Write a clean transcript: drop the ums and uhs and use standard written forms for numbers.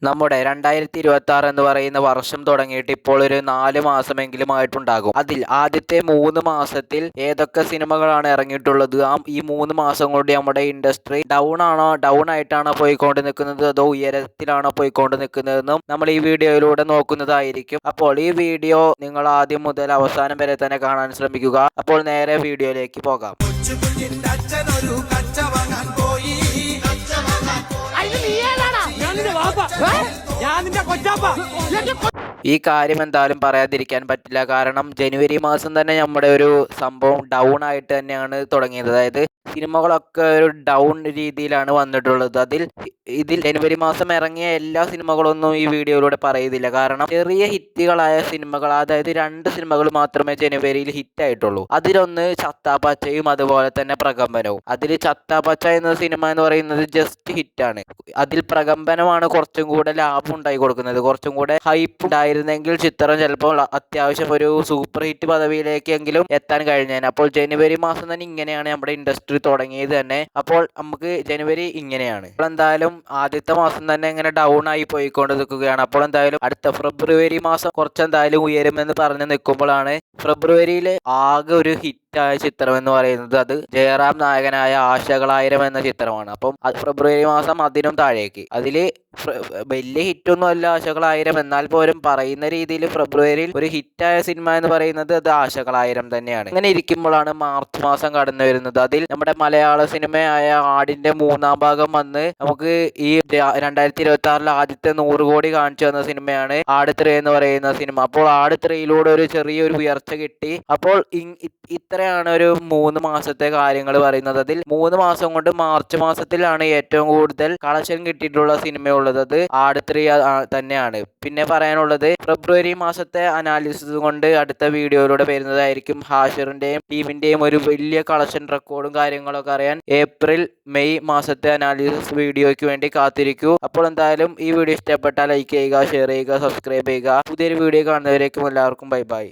നമ്മുടെ 2026 എന്ന് പറയുന്ന വർഷം തുടങ്ങിയിട്ട് ഇപ്പോൾ ഒരു 4 മാസമെങ്കിലും ആയിട്ടുണ്ടാകും. അതിൽ ആദ്യത്തെ 3 മാസത്തിൽ ഏതൊക്കെ സിനിമകളാണ് ഇറങ്ങിയിട്ടുള്ളത്? ഈ 3 മാസം കൊണ്ട് നമ്മുടെ ഇൻഡസ്ട്രി ഡൗൺ ആയിട്ടാണോ പോയിക്കൊണ്ട് നിൽക്കുന്നത്, അതോ ഉയരത്തിലാണോ പോയിക്കൊണ്ട് നിൽക്കുന്നതെന്നും നമ്മൾ ഈ വീഡിയോയിലൂടെ നോക്കുന്നതായിരിക്കും. അപ്പോൾ ഈ വീഡിയോ നിങ്ങൾ ആദ്യം മുതൽ അവസാനം വരെ തന്നെ കാണാൻ ശ്രമിക്കുക. അപ്പോൾ നേരെ വീഡിയോയിലേക്ക് പോകാം. ഈ കാര്യം എന്തായാലും പറയാതിരിക്കാൻ പറ്റില്ല. കാരണം ജനുവരി മാസം തന്നെ നമ്മുടെ ഒരു സംഭവം ഡൗൺ ആയിട്ട് തന്നെയാണ് തുടങ്ങിയത്. അതായത് സിനിമകളൊക്കെ ഒരു ഡൗൺ രീതിയിലാണ് വന്നിട്ടുള്ളത്. ഇതിൽ ജനുവരി മാസം ഇറങ്ങിയ എല്ലാ സിനിമകളൊന്നും ഈ വീഡിയോയിലൂടെ പറയുന്നില്ല. കാരണം ചെറിയ ഹിറ്റുകളായ സിനിമകൾ, അതായത് 2 സിനിമകൾ മാത്രമേ ജനുവരിയിൽ ഹിറ്റായിട്ടുള്ളൂ. അതിലൊന്ന് ചത്താപച്ചയും അതുപോലെ തന്നെ പ്രകമ്പനവും. അതിൽ ചത്താപച്ച എന്ന സിനിമ എന്ന് പറയുന്നത് ജസ്റ്റ് ഹിറ്റാണ്. അതിൽ പ്രകമ്പനമാണ് കുറച്ചും കൂടെ ലാഭം ഉണ്ടായി കൊടുക്കുന്നത്. കുറച്ചും കൂടെ ഹൈപ്പ് ഉണ്ടായിരുന്നെങ്കിൽ ചിത്രം ചിലപ്പോൾ അത്യാവശ്യം ഒരു സൂപ്പർ ഹിറ്റ് പദവിയിലേക്കെങ്കിലും എത്താൻ കഴിഞ്ഞേനെ. അപ്പോൾ ജനുവരി മാസം തന്നെ ഇങ്ങനെയാണ് നമ്മുടെ ഇൻഡസ്ട്രി തുടങ്ങിയത് തന്നെ. അപ്പോൾ നമുക്ക് ജനുവരി ഇങ്ങനെയാണ്. അപ്പോൾ എന്തായാലും ആദ്യത്തെ മാസം തന്നെ ഇങ്ങനെ ഡൗൺ ആയി പോയിക്കൊണ്ട് നിൽക്കുകയാണ്. അപ്പോൾ എന്തായാലും അടുത്ത ഫെബ്രുവരി മാസം കുറച്ചെന്തായാലും ഉയരുമെന്ന് പറഞ്ഞ് നിൽക്കുമ്പോഴാണ് ഫെബ്രുവരിയിൽ ആകെ ഒരു ഹിറ്റായ ചിത്രം എന്ന് പറയുന്നത് അത് ജയറാം നായകനായ ആശകളായിരം എന്ന ചിത്രമാണ്. അപ്പം ഫെബ്രുവരി മാസം അതിനും താഴേക്ക്. അതിൽ വലിയ ഹിറ്റൊന്നും അല്ല ആശകളായിരം, എന്നാൽ പോലും പറയുന്ന രീതിയിൽ ഫെബ്രുവരിയിൽ ഒരു ഹിറ്റായ സിനിമ എന്ന് പറയുന്നത് അത് ആശകളായിരം തന്നെയാണ്. ഇങ്ങനെ ഇരിക്കുമ്പോഴാണ് മാർച്ച് മാസം കടന്നു വരുന്നത്. അതിൽ നമ്മുടെ മലയാള സിനിമയായ ആടിന്റെ 3ാം ഭാഗം വന്ന് നമുക്ക് ഈ 2026 ആദ്യത്തെ 100 കോടി കാണിച്ചു തന്ന സിനിമയാണ് ആട് 3 എന്ന് പറയുന്ന സിനിമ. അപ്പോൾ ആട് 3യിലൂടെ ഒരു ചെറിയൊരു ഉയർച്ച കിട്ടി. അപ്പോൾ ഇത്രയാണ് ഒരു 3 മാസത്തെ കാര്യങ്ങൾ പറയുന്നത്. അതിൽ 3 മാസം കൊണ്ട് മാർച്ച് മാസത്തിലാണ് ഏറ്റവും കൂടുതൽ കളക്ഷൻ കിട്ടിയിട്ടുള്ള സിനിമയുള്ളത്. അത് ആട് 3 തന്നെയാണ്. പിന്നെ പറയാനുള്ളത് ഫെബ്രുവരി മാസത്തെ അനാലിസിസ് കൊണ്ട് അടുത്ത വീഡിയോയിലൂടെ വരുന്നതായിരിക്കും. ഹാഷിറിന്റെയും ടീമിന്റെയും ഒരു വലിയ കളക്ഷൻ റെക്കോർഡും കാര്യങ്ങളൊക്കെ അറിയാൻ ഏപ്രിൽ മെയ് മാസത്തെ അനാലിസിസ് വീഡിയോയ്ക്ക് വേണ്ടി കാത്തിരിക്കൂ. അപ്പോൾ എന്തായാലും ഈ വീഡിയോ ഇഷ്ടപ്പെട്ടാൽ ലൈക്ക് ചെയ്യുക, ഷെയർ ചെയ്യുക, സബ്സ്ക്രൈബ് ചെയ്യുക. പുതിയൊരു വീഡിയോ കാണുന്നവരേക്കും എല്ലാവർക്കും ബൈ ബൈ.